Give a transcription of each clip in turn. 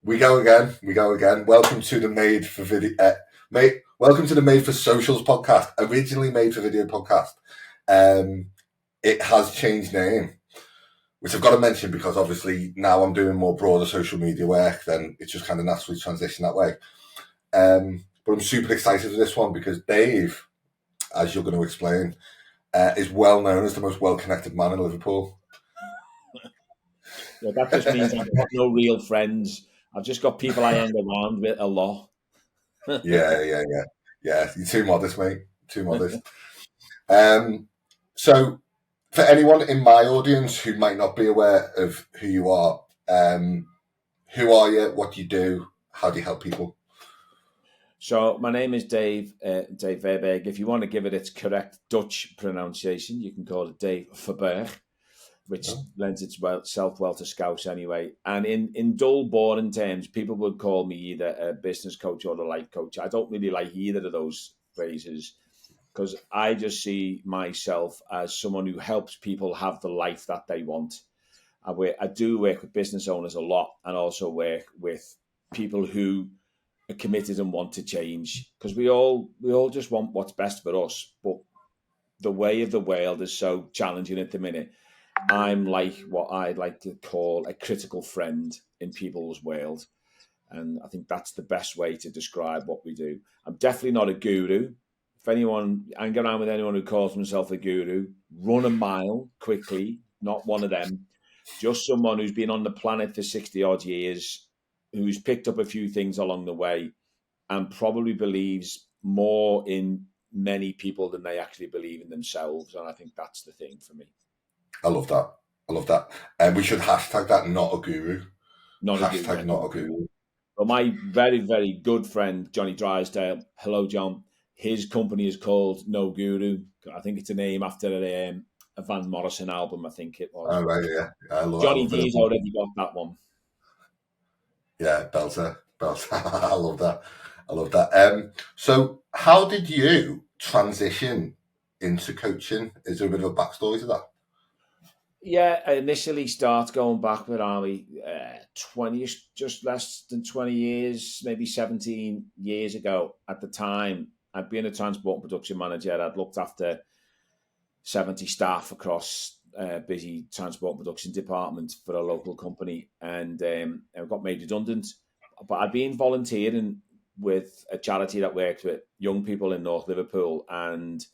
We go again. We go again. Welcome to the Made for Video, welcome to the Made for Socials podcast. Originally made for video podcast. It has changed name, which I've got to mention because obviously now I'm doing more broader social media work. Then it's just kind of naturally transitioned that way. But I'm super excited for this one because Dave, as you're going to explain, is well known as the most well-connected man in Liverpool. Yeah, that just means I've got no real friends. I've just got people I hang around with a lot. Yeah. You're too modest, mate. Too modest. So, for anyone in my audience who might not be aware of who you are, who are you? What do you do? How do you help people? So my name is Dave Verberg. If you want to give it its correct Dutch pronunciation, you can call it Dave Verburg, which lends itself well to Scouse anyway. And in dull, boring terms, people would call me either a business coach or a life coach. I don't really like either of those phrases because I just see myself as someone who helps people have the life that they want. I do work with business owners a lot and also work with people who are committed and want to change because we all just want what's best for us. But the way of the world is so challenging at the minute. I'm like what I'd like to call a critical friend in people's world. And I think that's the best way to describe what we do. I'm definitely not a guru. If anyone, hang around with anyone who calls himself a guru, run a mile quickly, not one of them. Just someone who's been on the planet for 60 odd years, who's picked up a few things along the way and probably believes more in many people than they actually believe in themselves. And I think that's the thing for me. I love that. And we should hashtag that, not a guru. Not a guru. Well, my very, very good friend, Johnny Drysdale, hello, John. His company is called No Guru. I think it's a name after a Van Morrison album, I think it was. Oh, right, yeah. Johnny D's already got that one. Yeah, belter. I love that. So how did you transition into coaching? Is there a bit of a backstory to that? Yeah, I initially started going back with Army 20, just less than 20 years, maybe 17 years ago. At the time, I'd been a transport and production manager. I'd looked after 70 staff across busy transport and production department for a local company, and I got made redundant. But I'd been volunteering with a charity that worked with young people in North Liverpool, and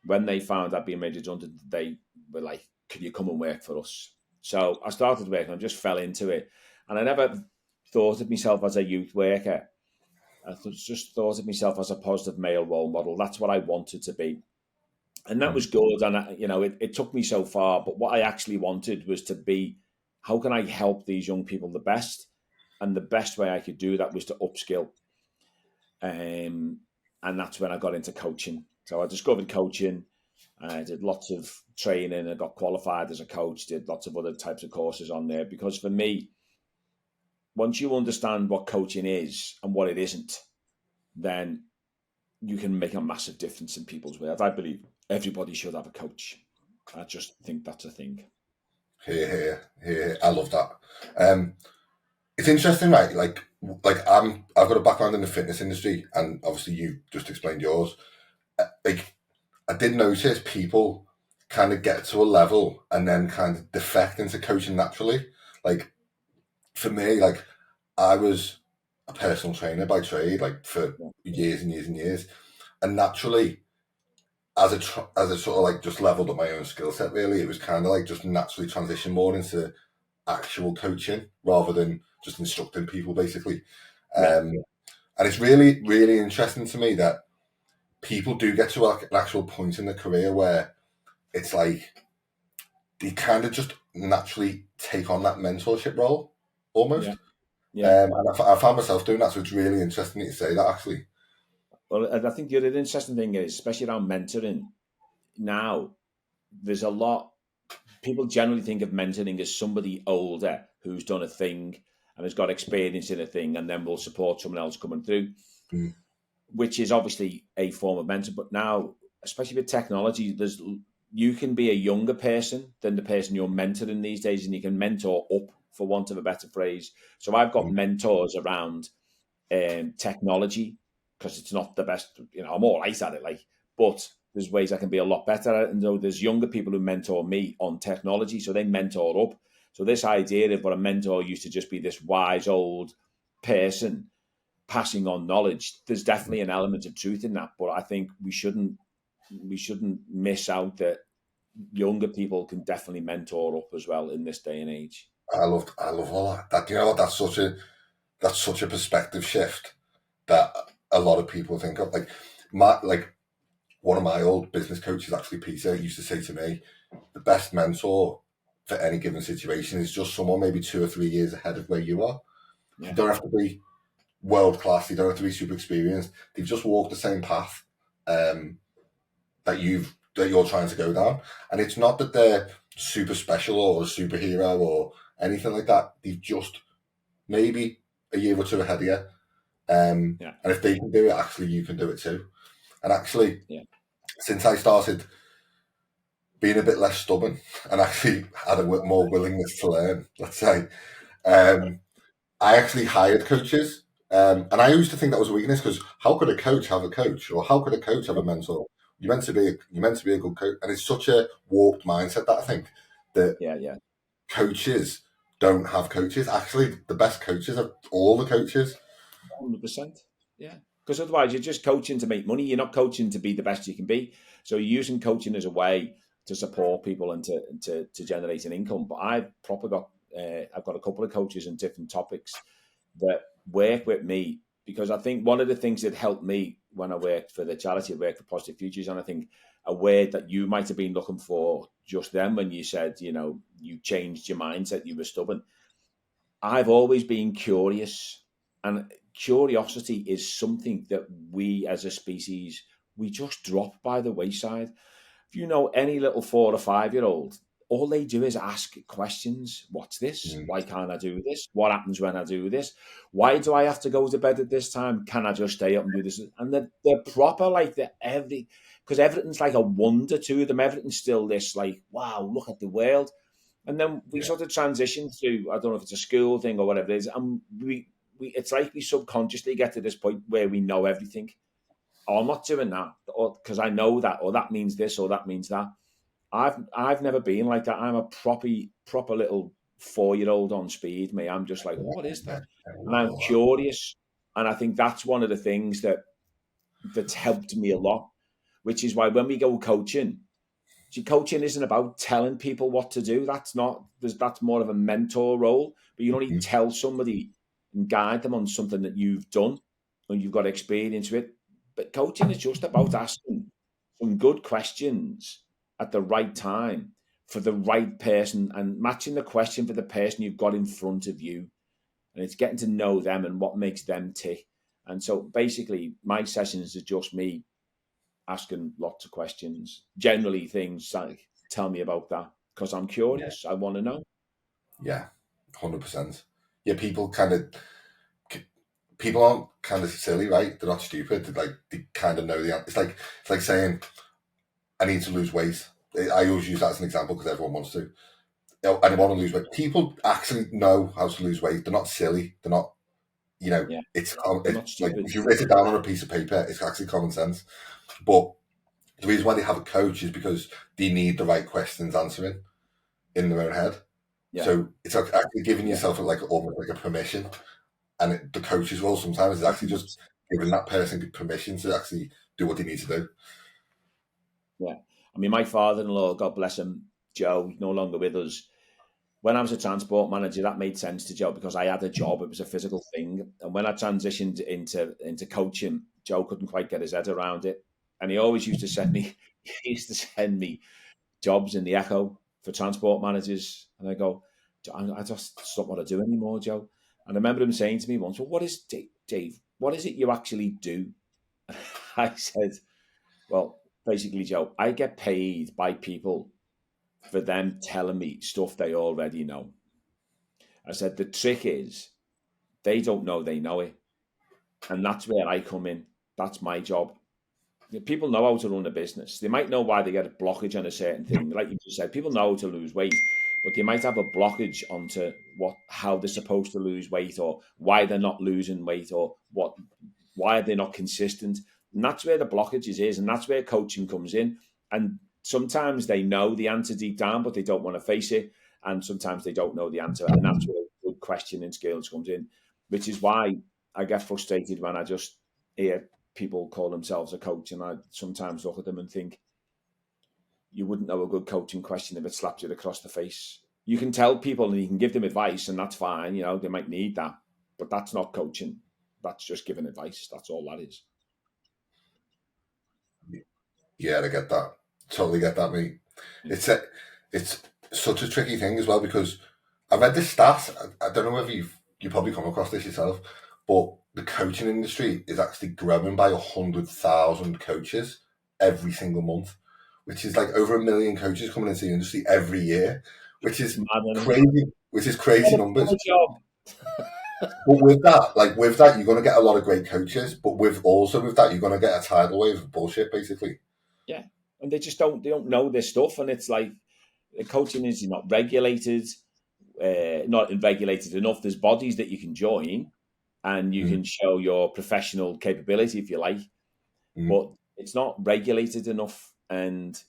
when they found I'd been made redundant, they were like, could you come and work for us? So I started working, I just fell into it. And I never thought of myself as a youth worker. I just thought of myself as a positive male role model. That's what I wanted to be. And that was good. And, it took me so far. But what I actually wanted was to be, how can I help these young people the best? And the best way I could do that was to upskill. And that's when I got into coaching. So I discovered coaching. I did lots of training. I got qualified as a coach, did lots of other types of courses on there. Because for me, once you understand what coaching is and what it isn't, then you can make a massive difference in people's world. I believe everybody should have a coach. I just think that's a thing. Here. I love that. It's interesting, right? Like I've got a background in the fitness industry, and obviously you just explained yours. I did notice people kind of get to a level and then kind of defect into coaching naturally. Like for me, like I was a personal trainer by trade, like for years and years and years, and naturally, as a sort of like just leveled up my own skill set. Really, it was kind of like just naturally transition more into actual coaching rather than just instructing people, basically. And it's really, really interesting to me that people do get to like an actual point in their career where it's like they kind of just naturally take on that mentorship role almost. And I found myself doing that, so it's really interesting that you say that, actually. Well, I think the other interesting thing is, especially around mentoring, now there's a lot, people generally think of mentoring as somebody older who's done a thing and has got experience in a thing and then will support someone else coming through, which is obviously a form of mentor. But now, especially with technology, you can be a younger person than the person you're mentoring these days, and you can mentor up for want of a better phrase. So I've got mentors around technology, because it's not the best, I'm all right at it, but there's ways I can be a lot better at it. And though there's younger people who mentor me on technology, so they mentor up. So this idea of what a mentor used to just be this wise old person passing on knowledge, there's definitely an element of truth in that. But I think we shouldn't miss out that younger people can definitely mentor up as well in this day and age. I love all that. That, you know what, that's such a perspective shift that a lot of people think of. One of my old business coaches, actually, Peter, used to say to me, the best mentor for any given situation is just someone maybe 2 or 3 years ahead of where you are. Yeah. You don't have to be world class. You don't have to be super experienced. They've just walked the same path that you're trying to go down. And it's not that they're super special or a superhero or anything like that. They've just maybe a year or two ahead of you. And if they can do it, actually, you can do it too. And actually, since I started being a bit less stubborn and actually had a more willingness to learn, let's say, I actually hired coaches. And I used to think that was a weakness, because how could a coach have a coach, or how could a coach have a mentor? You're meant to be a good coach, and it's such a warped mindset that I think that coaches don't have coaches. Actually, the best coaches are all the coaches. 100%. Yeah. Because otherwise you're just coaching to make money. You're not coaching to be the best you can be. So you're using coaching as a way to support people and to generate an income. But I've got a couple of coaches in different topics that work with me, because I think one of the things that helped me when I worked for the charity, I worked for Positive Futures, and I think a word that you might have been looking for just then when you said, you changed your mindset, you were stubborn. I've always been curious, and curiosity is something that we as a species, we just drop by the wayside. If you know any little 4 or 5-year-old, all they do is ask questions. What's this? Why can't I do this? What happens when I do this? Why do I have to go to bed at this time? Can I just stay up and do this? And they're proper, because everything's like a wonder to them. Everything's still this wow, look at the world. And then we sort of transition through, I don't know if it's a school thing or whatever it is, and it's like we subconsciously get to this point where we know everything. Oh, I'm not doing that, or because I know that, or that means this, or that means that. I've never been like that. I'm a proper little 4-year-old on speed. Me, I'm just like, what is that? And I'm curious, and I think that's one of the things that's helped me a lot. Which is why when we go coaching isn't about telling people what to do. That's more of a mentor role. But you only tell somebody and guide them on something that you've done and you've got experience with. But coaching is just about asking some good questions at the right time for the right person, and matching the question for the person you've got in front of you. And it's getting to know them and what makes them tick. And so basically my sessions are just me asking lots of questions, generally things like, tell me about that, because I'm curious. I want to know. Yeah, 100%. Yeah, people aren't kind of silly, right? They're not stupid. They kind of know the answer. It's like saying, I need to lose weight. I always use that as an example because everyone wants to. I want to lose weight. People actually know how to lose weight. They're not silly. They're not, it's like if you write it down on a piece of paper, it's actually common sense. But the reason why they have a coach is because they need the right questions answering in their own head. Yeah. So it's actually giving yourself almost like a permission. And the coach's role sometimes is actually just giving that person permission to actually do what they need to do. Yeah. I mean, my father-in-law, God bless him, Joe, no longer with us. When I was a transport manager, that made sense to Joe because I had a job. It was a physical thing. And when I transitioned into coaching, Joe couldn't quite get his head around it. And he always used to send me jobs in the Echo for transport managers. And I go, I just don't want to do anymore, Joe. And I remember him saying to me once, well, what is, Dave, what is it you actually do? I said, well, basically, Joe, I get paid by people for them telling me stuff they already know. I said, the trick is they don't know they know it. And that's where I come in. That's my job. People know how to run a business. They might know why they get a blockage on a certain thing. Like you just said, people know how to lose weight, but they might have a blockage onto how they're supposed to lose weight, or why they're not losing weight, or why are they not consistent. And that's where the blockages is, and that's where coaching comes in. And sometimes they know the answer deep down, but they don't want to face it. And sometimes they don't know the answer, and that's where good questioning skills comes in, which is why I get frustrated when I just hear people call themselves a coach, and I sometimes look at them and think, you wouldn't know a good coaching question if it slapped you across the face. You can tell people and you can give them advice, and that's fine. They might need that, but that's not coaching. That's just giving advice. That's all that is. Yeah, I get that. Totally get that, mate. It's such a tricky thing as well, because I read this stat. I don't know whether you probably come across this yourself, but the coaching industry is actually growing by 100,000 coaches every single month, which is like over 1 million coaches coming into the industry every year, which is crazy. Which is crazy numbers. But with that, you're going to get a lot of great coaches. But with that, you're going to get a tidal wave of bullshit, basically. Yeah, and they don't know this stuff, and it's like the coaching is not regulated, not regulated enough. There's bodies that you can join, and you can show your professional capability, if you like, but it's not regulated enough. And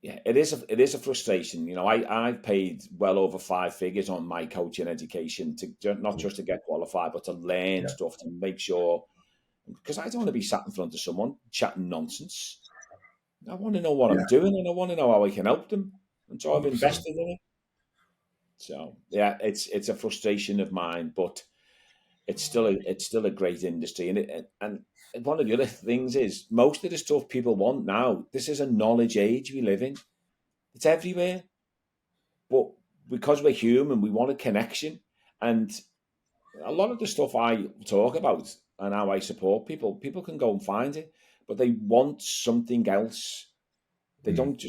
yeah, it is a frustration. I've paid well over 5 figures on my coaching education to not just to get qualified, but to learn stuff, to make sure, because I don't want to be sat in front of someone chatting nonsense. I want to know what I'm doing, and I want to know how I can help them. And so I've invested in it. So yeah, it's a frustration of mine, but it's still a great industry. And one of the other things is, most of the stuff people want now, this is a knowledge age we live in. It's everywhere. But because we're human, we want a connection. And a lot of the stuff I talk about and how I support people can go and find it, but they want something else. They don't.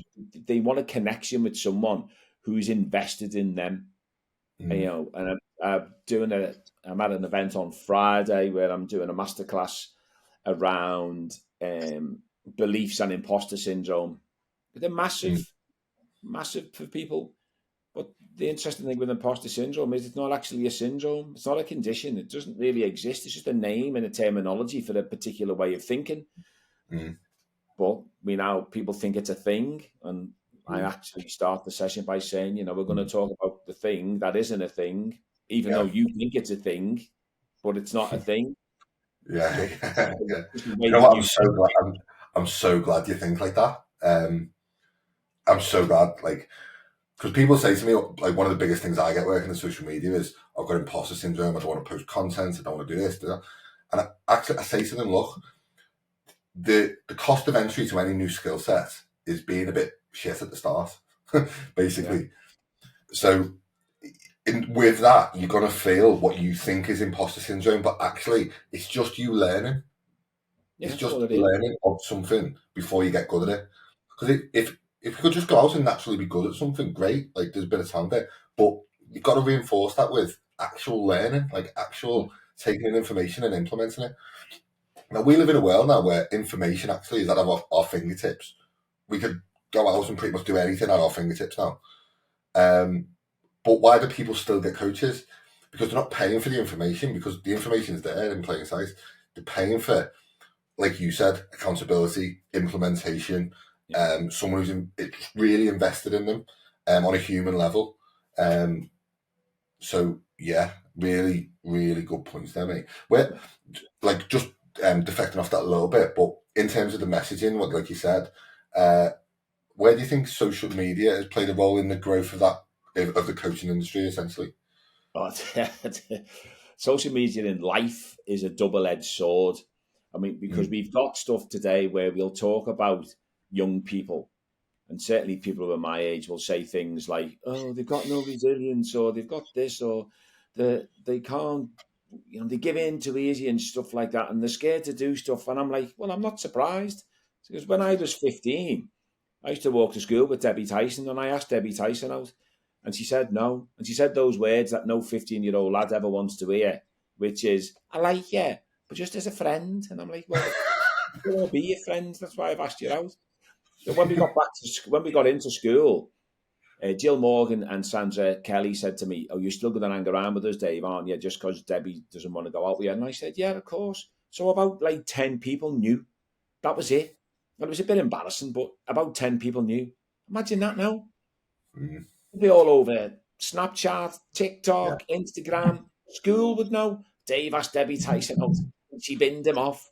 They want a connection with someone who's invested in them. And I'm at an event on Friday where I'm doing a masterclass around beliefs and imposter syndrome. They're massive for people. But the interesting thing with imposter syndrome is it's not actually a syndrome. It's not a condition. It doesn't really exist. It's just a name and a terminology for a particular way of thinking. But people think it's a thing. And I actually start the session by saying, we're going to talk about the thing that isn't a thing, even though you think it's a thing, but it's not a thing. Yeah. You know what? I'm so glad you think like that. I'm so glad, because people say to me, like, one of the biggest things I get working in social media is, I've got imposter syndrome, I don't want to post content, I don't want to do this, do that. And I say to them, look, the cost of entry to any new skill set is being a bit shit at the start, basically. So with that, you're going to feel what you think is imposter syndrome, but actually it's just you learning. It's just learning of something before you get good at it. Because if you could just go out and naturally be good at something, great, like, there's a bit of talent there, but you've got to reinforce that with actual learning, like actual taking in information and implementing it. Now, we live in a world now where information actually is at our fingertips. We could go out and pretty much do anything at our fingertips now. But why do people still get coaches? Because they're not paying for the information, because the information is there in plain sight. They're paying for, like you said, accountability, implementation, someone who's really invested in them on a human level. So yeah, really, really good points there, mate. Where, like, just deflecting off that a little bit, but in terms of the messaging, like you said, where do you think social media has played a role in the growth of the coaching industry, essentially? Social media in life is a double-edged sword. I mean, because we've got stuff today where we'll talk about young people, and certainly people who are my age will say things like, "Oh, they've got no resilience," or "They've got this," or they can't, they give in too easy and stuff like that, and they're scared to do stuff. And I'm like, well, I'm not surprised, because when I was 15, I used to walk to school with Debbie Tyson, and I asked Debbie Tyson out, and she said no. And she said those words that no 15-year-old lad ever wants to hear, which is, "I like you, but just as a friend." And I'm like, well, I don't want to be your friend. That's why I've asked you out. So when we got into school, Jill Morgan and Sandra Kelly said to me, "Oh, you're still going to hang around with us, Dave, aren't you? Just because Debbie doesn't want to go out with you." And I said, "Yeah, of course." So about like 10 people knew. That was it. And it was a bit embarrassing, but about 10 people knew. Imagine that now. Mm. It'd be all over Snapchat, Yeah. TikTok, Instagram. School would know. Dave asked Debbie Tyson out, and she binned him off.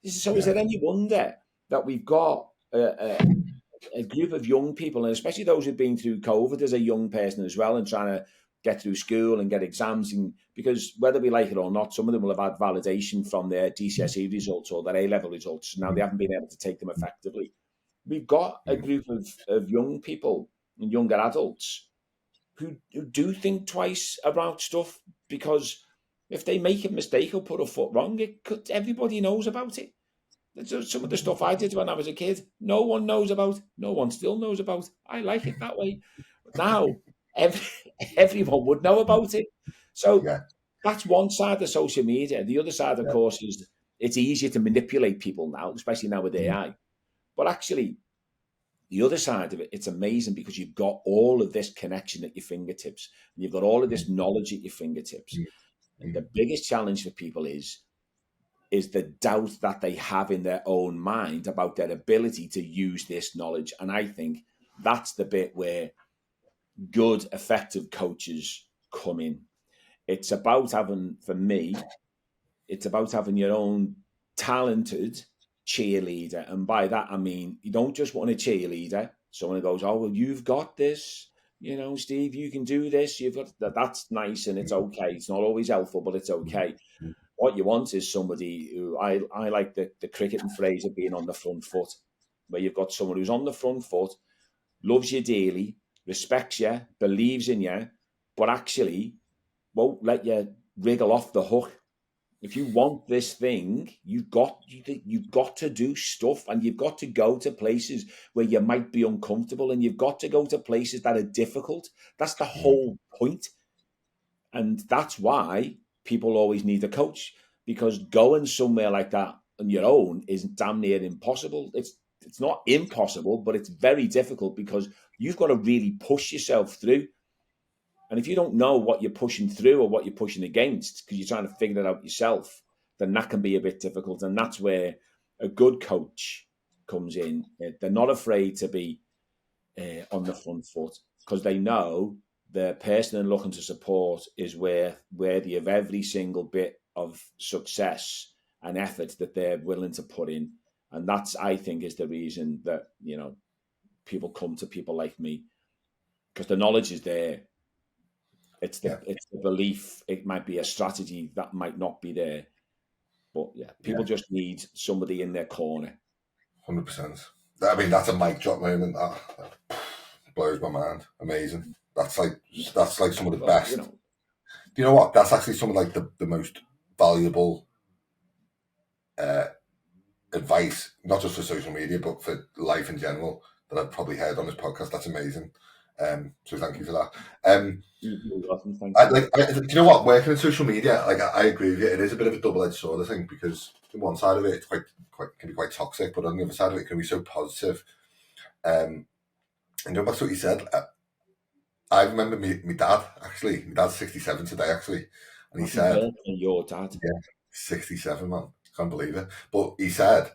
So is Yeah. there any wonder that we've got a group of young people, and especially those who've been through COVID as a young person as well, and trying to get through school and get exams, and because whether we like it or not, some of them will have had validation from their GCSE results or their A-level results. Now they haven't been able to take them effectively. We've got a group of young people and younger adults who do think twice about stuff, because if they make a mistake or put a foot wrong, everybody knows about it. Some of the stuff I did when I was a kid, no one knows about. No one still knows about. I like it that way. Now, everyone would know about it. So Yeah. that's one side of social media. The other side, of Yeah. course, is it's easier to manipulate people now, especially now with AI. But actually, the other side of it, it's amazing because you've got all of this connection at your fingertips. And you've got all of this knowledge at your fingertips. And the biggest challenge for people is the doubt that they have in their own mind about their ability to use this knowledge. And I think that's the bit where good, effective coaches come in. It's about having, for me, it's about having your own talented cheerleader. And by that, I mean, you don't just want a cheerleader, someone who goes, "Oh, well, you've got this. You know, Steve, you can do this. You've got that." That's nice and it's okay. It's not always helpful, but it's okay. What you want is somebody who I like the cricketing phrase of being on the front foot, where you've got someone who's on the front foot, loves you dearly, respects you, believes in you, but actually won't let you wriggle off the hook. If you want this thing, you've got to do stuff, and you've got to go to places where you might be uncomfortable, and you've got to go to places that are difficult. That's the whole point. And that's why people always need a coach, because going somewhere like that on your own is damn near impossible. It's not impossible, but it's very difficult because you've got to really push yourself through. And if you don't know what you're pushing through or what you're pushing against, because you're trying to figure it out yourself, then that can be a bit difficult. And that's where a good coach comes in. They're not afraid to be on the front foot, because they know the person they're looking to support is worthy of every single bit of success and effort that they're willing to put in. And that's, I think, is the reason that, people come to people like me, because the knowledge is there. It's the belief. It might be a strategy that might not be there, but people just need somebody in their corner. 100%. I mean, that's a mic drop moment. That blows my mind. Amazing. That's like some of the best. Do you know what? That's actually some of like the most valuable advice, not just for social media, but for life in general, that I've probably heard on this podcast. That's amazing. So thank you for that. Do you know what? Working in social media, like I agree with you. It is a bit of a double-edged sword, I think, because on one side of it, it's can be quite toxic, but on the other side of it, it can be so positive. And going back to what you said, I remember my dad, actually. My dad's 67 today, actually. And he said... Your dad? Yeah, 67, man. Can't believe it. But he said,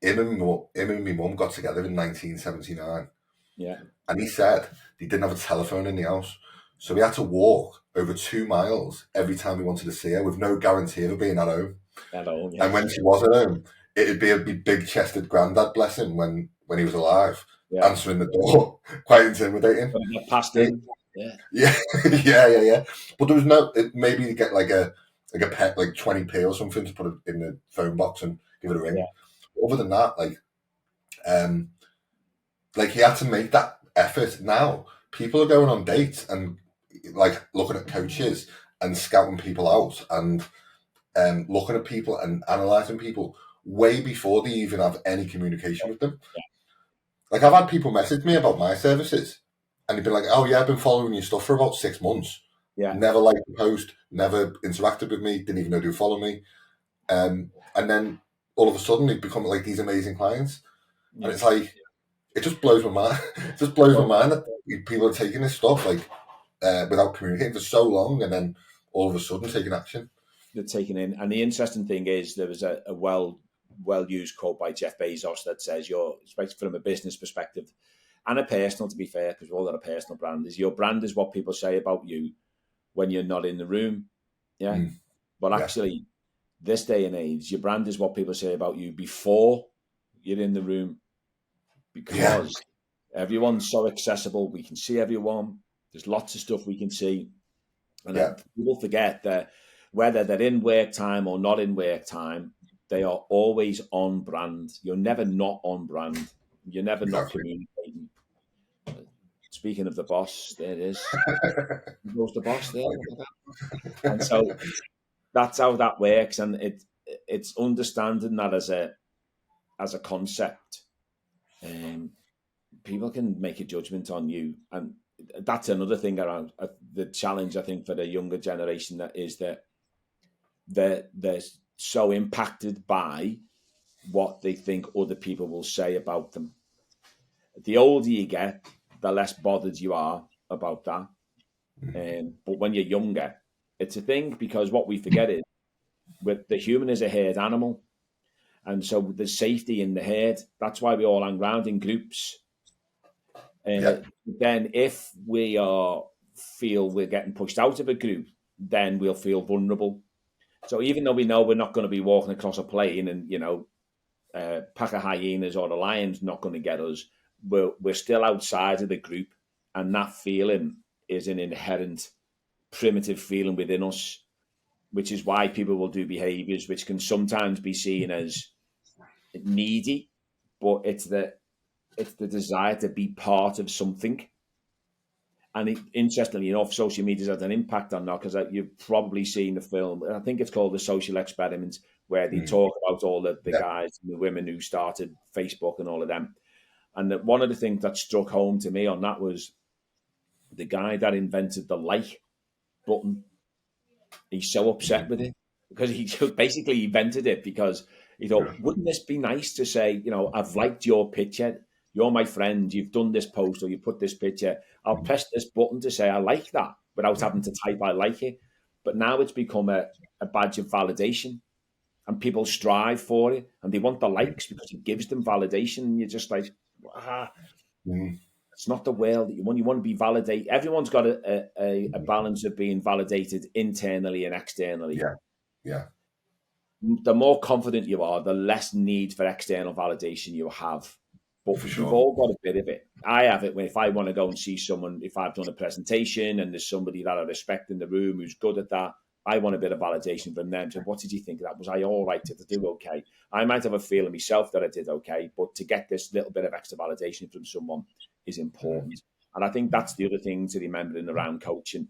him and my mum got together in 1979. Yeah. And he said he didn't have a telephone in the house. So we had to walk over 2 miles every time we wanted to see her, with no guarantee of her being at home. Hello, and when she was at home, it'd be a big-chested granddad, bless him, when he was alive, answering the door, quite intimidating. Past him. Yeah. Yeah. But there was no, maybe you get like a pet, like 20p or something to put it in the phone box and give it a ring. Yeah. Other than that, like he had to make that effort. Now people are going on dates and like looking at coaches and scouting people out and looking at people and analysing people way before they even have any communication with them. Yeah. Like I've had people message me about my services and they've been like, "Oh yeah, I've been following your stuff for about 6 months. Yeah. Never liked the post, never interacted with me, didn't even know they follow me." And then all of a sudden they've become like these amazing clients. Yeah. And it's like, it just blows my mind. It just blows my mind that people are taking this stuff like without communicating for so long, and then all of a sudden taking action. They're taking in. And the interesting thing is, there was a well used quote by Jeff Bezos that says, especially from a business perspective and a personal, to be fair, because we've all got a personal brand, is your brand is what people say about you when you're not in the room. Yeah. But actually, this day and age, your brand is what people say about you before you're in the room, because everyone's so accessible. We can see everyone. There's lots of stuff we can see. And people forget that whether they're in work time or not in work time, they are always on brand. You're never not on brand. You're never not communicating. Speaking of the boss, there it is. There goes the boss there. And so that's how that works. And it's understanding that as a concept. People can make a judgment on you. And that's another thing around the challenge, I think, for the younger generation, that is that they're so impacted by what they think other people will say about them. The older you get, the less bothered you are about that. But when you're younger, it's a thing, because what we forget is the human is a herd animal. And so there's safety in the herd. That's why we all hang around in groups. Then if we feel we're getting pushed out of a group, then we'll feel vulnerable. So even though we know we're not going to be walking across a plain and, a pack of hyenas or a lion's not going to get us, we're still outside of the group. And that feeling is an inherent primitive feeling within us, which is why people will do behaviors which can sometimes be seen as needy, but it's the desire to be part of something. And interestingly enough, social media has had an impact on that, because you've probably seen the film, I think it's called The Social Experiment, where they talk about all the guys and the women who started Facebook and all of them. And one of the things that struck home to me on that was the guy that invented the like button. He's so upset with it, because he basically invented it because he thought, wouldn't this be nice to say, I've liked your picture. You're my friend. You've done this post, or you put this picture. I'll press this button to say I like that without having to type I like it. But now it's become a badge of validation, and people strive for it, and they want the likes because it gives them validation. And you're just like, it's not the world that you want. You want to be validated. Everyone's got a balance of being validated internally and externally. Yeah. The more confident you are, the less need for external validation you have. But we've all got a bit of it. I have it when, if I want to go and see someone, if I've done a presentation and there's somebody that I respect in the room who's good at that, I want a bit of validation from them. So what did you think of that? Was I all right? Did I do okay? I might have a feeling myself that I did okay, but to get this little bit of extra validation from someone is important. And I think that's the other thing to remember in around coaching.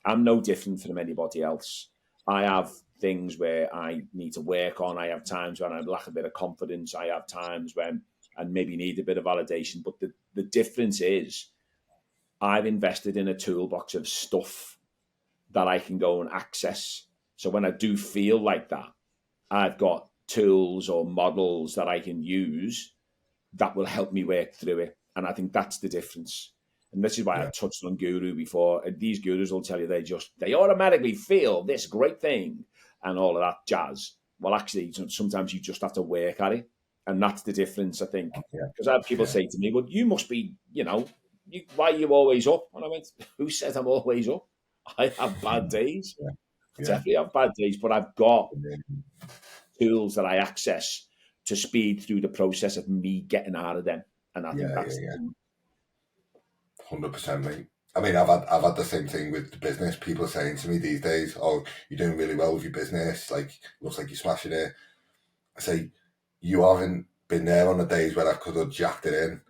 I'm no different from anybody else. I have things where I need to work on. I have times when I lack a bit of confidence. I have times when I maybe need a bit of validation. But the difference is I've invested in a toolbox of stuff that I can go and access. So when I do feel like that, I've got tools or models that I can use that will help me work through it. And I think that's the difference. And this is why I touched on guru before. And these gurus will tell you they automatically feel this great thing and all of that jazz. Well, actually, sometimes you just have to work at it. And that's the difference, I think. Because I have people say to me, well, you must be, why are you always up? And I went, who said I'm always up? I have bad days. I definitely have bad days, but I've got tools that I access to speed through the process of me getting out of them. And I think that's 100%, mate. I mean, I've had the same thing with the business. People are saying to me these days, "Oh, you're doing really well with your business. Like, looks like you're smashing it." I say, "You haven't been there on the days where I could have jacked it in.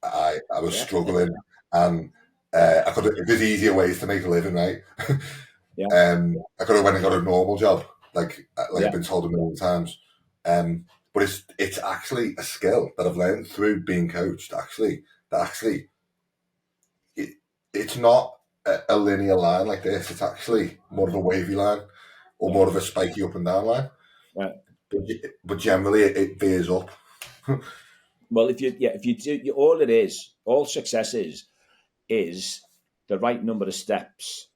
I was struggling, and I could have. There's easier ways to make a living, right? I could have went and got a normal job, like I've been told a million times. But it's actually a skill that I've learned through being coached. It's not a linear line like this. It's actually more of a wavy line, or more of a spiky up and down line. But generally, it veers up. Well, if you do, all success is the right number of steps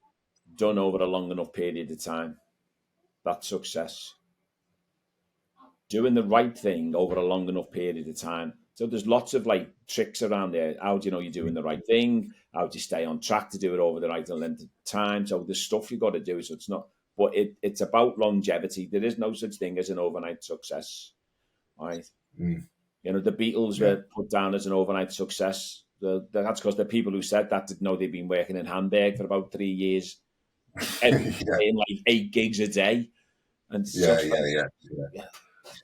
done over a long enough period of time. That's success. Doing the right thing over a long enough period of time. So there's lots of like tricks around there. How do you know you're doing the right thing? How do you stay on track to do it over the right length of time? So there's stuff you've got to do. So it's not, but it's about longevity. There is no such thing as an overnight success, right? You know, the Beatles were put down as an overnight success. That's because the people who said that didn't know they'd been working in Hamburg for about 3 years, every day, like 8 gigs a day. And Yeah.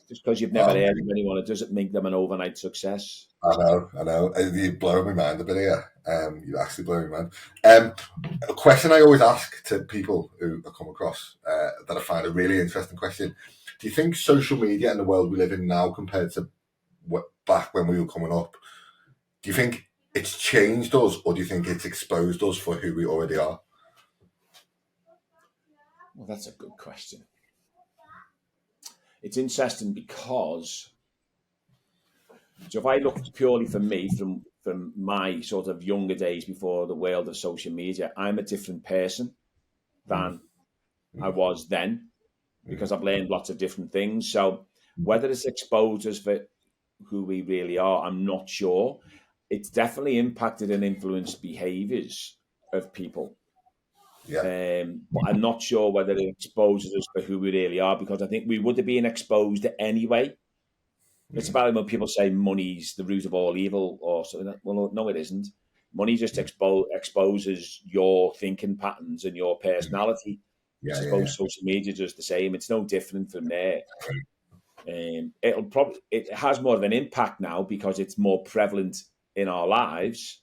just because you've never heard of anyone, it doesn't make them an overnight success. I know. You're blowing my mind a bit here. You actually blowing my mind. A question I always ask to people who I come across that I find a really interesting question. Do you think social media and the world we live in now compared to back when we were coming up, do you think it's changed us or do you think it's exposed us for who we already are? Well, that's a good question. It's interesting because, so if I look purely for me from my sort of younger days before the world of social media, I'm a different person than I was then because I've learned lots of different things. So whether it's exposed us for who we really are, I'm not sure. It's definitely impacted and influenced behaviours of people. But I'm not sure whether it exposes us for who we really are because I think we would have been exposed anyway. It's about when people say money's the root of all evil or something. Well, no, it isn't. Money just exposes your thinking patterns and your personality. I suppose social media does the same. It's no different from there. It has more of an impact now because it's more prevalent in our lives.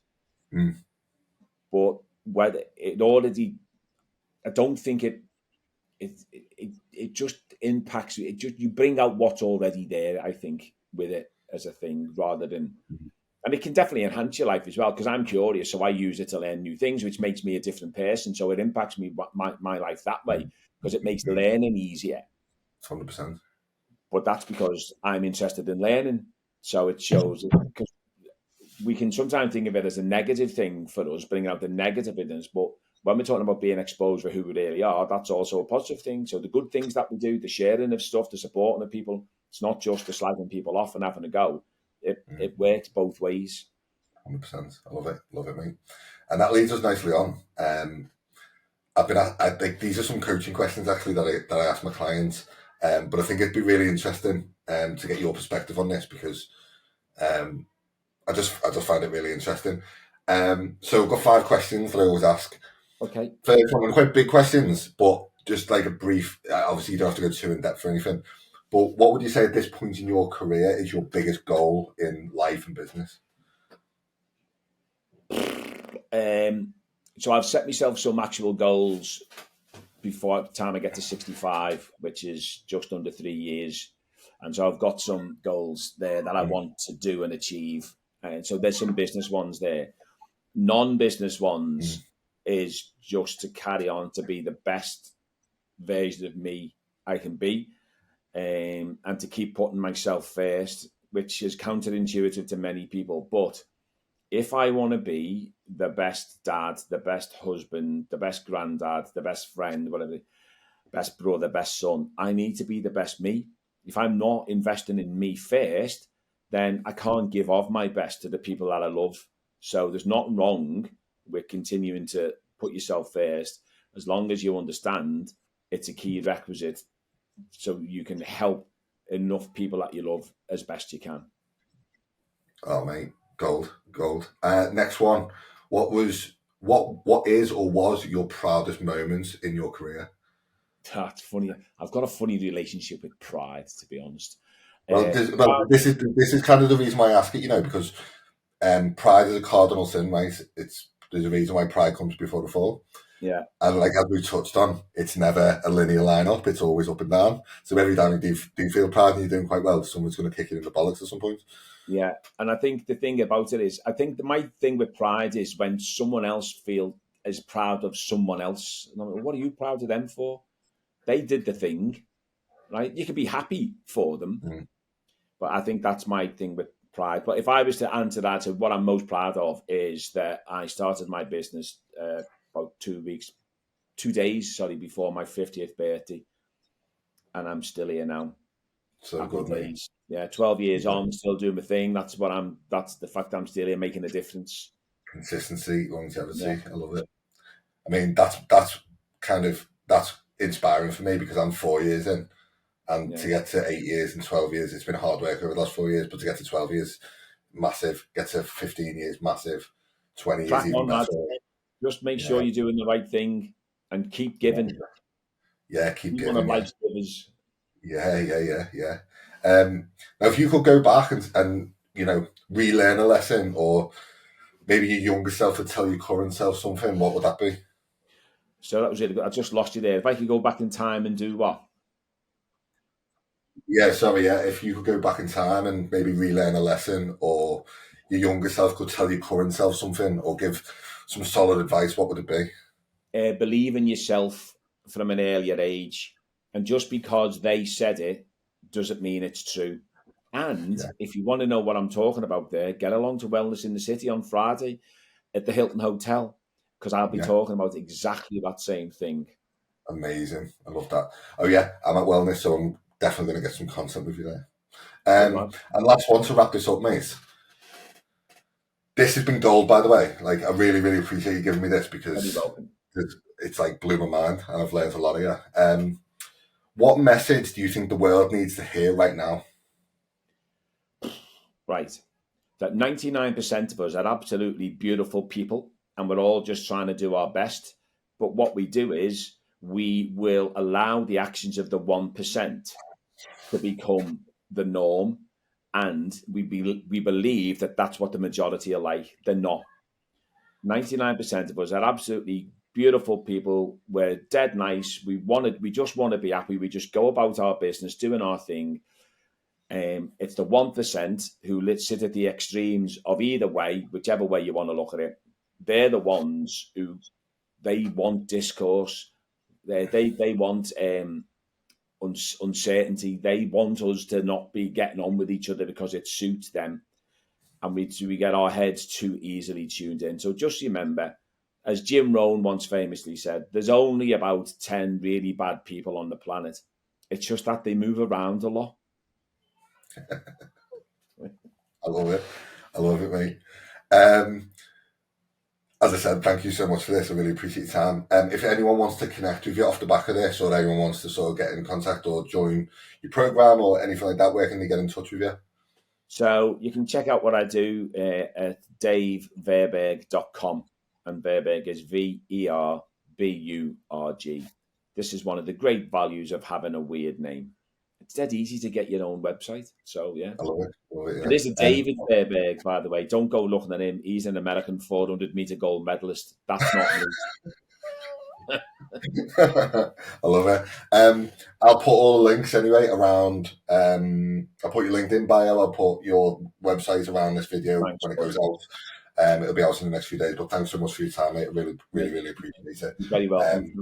But whether it already, I don't think it just impacts you. You bring out what's already there, I think, with it as a thing rather than, and it can definitely enhance your life as well because I'm curious, so I use it to learn new things, which makes me a different person. So it impacts me my life that way because it makes the learning easier. 100%. But that's because I'm interested in learning. So it shows because we can sometimes think of it as a negative thing for us, bringing out the negative in us, but when we're talking about being exposed for who we really are, that's also a positive thing. So the good things that we do, the sharing of stuff, the supporting of people, it's not just the slagging people off and having a go. It works both ways. 100%. I love it, mate. And that leads us nicely on. I think these are some coaching questions actually that I ask my clients, but I think it'd be really interesting to get your perspective on this because I just find it really interesting. So I've got 5 questions that I always ask. Okay. First one, quite big questions, but just like a brief. Obviously, you don't have to go too in depth or anything. But what would you say at this point in your career is your biggest goal in life and business? So I've set myself some actual goals before the time I get to 65, which is just under 3 years. And so I've got some goals there that I want to do and achieve. And so there's some business ones there. Non-business ones is just to carry on to be the best version of me I can be, and to keep putting myself first, which is counterintuitive to many people. But if I want to be the best dad, the best husband, the best granddad, the best friend, whatever, best brother, best son, I need to be the best me. If I'm not investing in me first, then I can't give off my best to the people that I love. So there's nothing wrong with continuing to put yourself first, as long as you understand it's a key requisite so you can help enough people that you love as best you can. Oh, mate, gold. Next one. What is or was your proudest moments in your career? That's funny. I've got a funny relationship with pride, to be honest. Well, this is kind of the reason why I ask it, because pride is a cardinal sin, right? There's a reason why pride comes before the fall. Yeah. And like as we touched on, it's never a linear line up, it's always up and down. So every time you do feel proud and you're doing quite well, someone's going to kick you in the bollocks at some point. Yeah. And I think the thing about it is, my thing with pride is when someone else is proud of someone else. And I'm like, what are you proud of them for? They did the thing, right? You can be happy for them. But I think that's my thing with pride. But if I was to answer that, so what I'm most proud of is that I started my business about 2 days before my 50th birthday, and I'm still here now. So Happy good, mate. days. Yeah, 12 years Yeah. on, still doing my thing. That's the fact I'm still here making a difference. Consistency, longevity. Yeah. I love it. I mean, that's inspiring for me because I'm 4 years in, and to get to 8 years and 12 years, it's been hard work over the last 4 years. But to get to 12 years, massive. Get to 15 years, massive. 20 years, Crack even on, lad. better. Just make sure you're doing the right thing and keep giving. Yeah, keep Be giving. one of life's givers. Yeah. Now, if you could go back and relearn a lesson, or maybe your younger self would tell your current self something, what would that be? So that was really good. I just lost you there. If I could go back in time and do what? Yeah, sorry, yeah. If you could go back in time and maybe relearn a lesson, or your younger self could tell your current self something, or give some solid advice, what would it be? Believe in yourself from an earlier age. And just because they said it doesn't mean it's true. And if you want to know what I'm talking about there, get along to Wellness in the City on Friday at the Hilton Hotel, because I'll be talking about exactly that same thing. Amazing. I love that. Oh, yeah, I'm at Wellness, so I'm definitely going to get some content with you there. And last one to wrap this up, mate. This has been gold, by the way. Like, I really, really appreciate you giving me this, because it's like blew my mind and I've learned a lot of you. What message do you think the world needs to hear right now? Right. That 99% of us are absolutely beautiful people, and we're all just trying to do our best. But what we do is we will allow the actions of the 1% to become the norm, and we believe that that's what the majority are like. They're not. 99% of us are absolutely beautiful people. We're dead nice. We just want to be happy. We just go about our business, doing our thing. It's the 1% who sit at the extremes of either way, whichever way you want to look at it. They're the ones who they want discourse. They want uncertainty. They want us to not be getting on with each other because it suits them. And we get our heads too easily tuned in. So just remember, as Jim Rohn once famously said, there's only about 10 really bad people on the planet. It's just that they move around a lot. I love it, mate. As I said, thank you so much for this. I really appreciate your time. If anyone wants to connect with you off the back of this, or anyone wants to sort of get in contact or join your program or anything like that, where can they get in touch with you? So you can check out what I do at daveverberg.com, and Verberg is Verburg. This is one of the great values of having a weird name. It's dead easy to get your own website. So, yeah. I love it. Yeah. It is a David Verberg, by the way. Don't go looking at him. He's an American 400-meter gold medalist. That's not me. I love it. I'll put all the links anyway around. I'll put your LinkedIn bio. I'll put your website around this video when it goes out. It'll be out in the next few days. But thanks so much for your time, mate. I really, really, really appreciate it. You're very welcome.